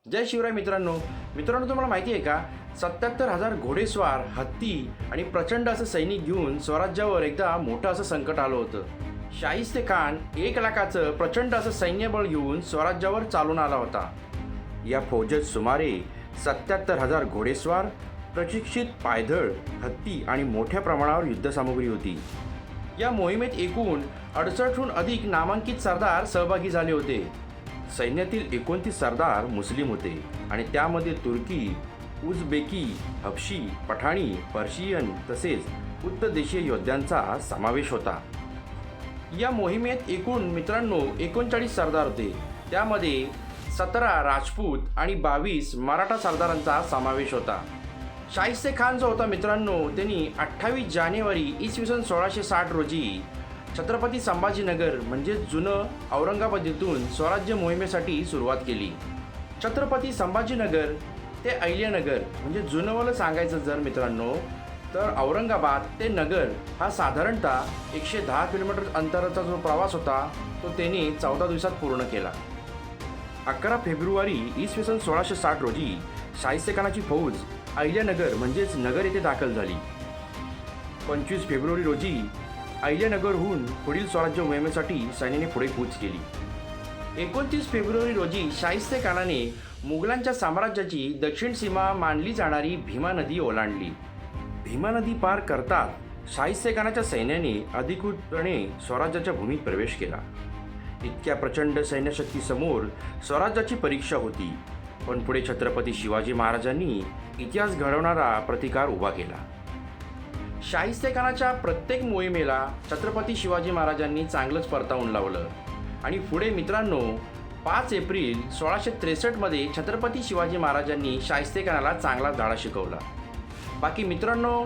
जय शिवराय मित्रांनो. तुम्हाला माहिती आहे का, 77,000 घोडेस्वार, हत्ती आणि प्रचंड असं सैनिक घेऊन स्वराज्यावर एकदा मोठं असं संकट आलं होतं. शाहिस्ते खान 1,00,000चं प्रचंड असं सैन्यबळ घेऊन स्वराज्यावर चालून आला होता. या फौजेत सुमारे 77,000 घोडेस्वार, प्रशिक्षित पायदळ, हत्ती आणि मोठ्या प्रमाणावर युद्धसामुग्री होती. या मोहिमेत एकूण 68हून अधिक नामांकित सरदार सहभागी झाले होते. सैन्यातील 29 सरदार मुस्लिम होते आणि त्यामध्ये तुर्की, उझबेकी, हबशी, पठाणी, पर्शियन तसेच उत्तरदेशीय योद्ध्यांचा समावेश होता. या मोहिमेत एकूण 39 सरदार होते. त्यामध्ये 17 राजपूत आणि 22 मराठा सरदारांचा समावेश होता. शाहिस्ते खान जो होता त्यांनी 28 जानेवारी इसवी सन 1660 रोजी छत्रपती संभाजीनगर म्हणजे जुनं औरंगाबाद येथून स्वराज्य मोहिमेसाठी सुरुवात केली. छत्रपती संभाजीनगर ते अहिल्यानगर म्हणजे जुनंवालं सांगायचं जर तर औरंगाबाद ते नगर हा साधारणतः 110 किलोमीटर अंतराचा जो प्रवास होता तो त्यांनी 14 दिवसात पूर्ण केला. 11 फेब्रुवारी इसवी सन 1660 रोजी शाहिस्ते खानाची फौज अहिल्यानगर म्हणजेच नगर येथे दाखल झाली. 25 फेब्रुवारी रोजी अहिल्यानगरहून पुढील स्वराज्य मोहिमेसाठी सैन्याने पुढे कूच केली. 29 फेब्रुवारी रोजी शाहिस्ते खानाने मुघलांच्या साम्राज्याची दक्षिण सीमा मानली जाणारी भीमा नदी ओलांडली. भीमा नदी पार करताच शाहिस्ते खानाच्या सैन्याने अधिकृतपणे स्वराज्याच्या भूमीत प्रवेश केला. इतक्या प्रचंड सैन्यशक्तीसमोर स्वराज्याची परीक्षा होती, पण पुढे छत्रपती शिवाजी महाराजांनी इतिहास घडवणारा प्रतिकार उभा केला. शाहिस्ते खानाच्या प्रत्येक मोहिमेला छत्रपती शिवाजी महाराजांनी चांगलंच परतावून लावलं आणि पुढे 5 एप्रिल 1663 छत्रपती शिवाजी महाराजांनी शाहिस्ते खानाला चांगला धडा शिकवला. बाकी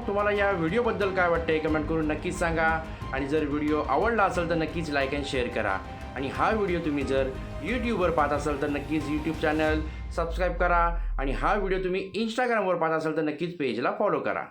तुम्हाला या व्हिडिओबद्दल काय वाटतंय कमेंट करून नक्कीच सांगा आणि जर व्हिडिओ आवडला असेल तर नक्कीच लाईक अँड शेअर करा आणि हा व्हिडिओ तुम्ही जर यूट्यूबवर पाहत असाल तर नक्कीच यूट्यूब चॅनल सबस्क्राईब करा आणि हा व्हिडिओ तुम्ही इंस्टाग्रामवर पाहत असाल तर नक्कीच पेजला फॉलो करा.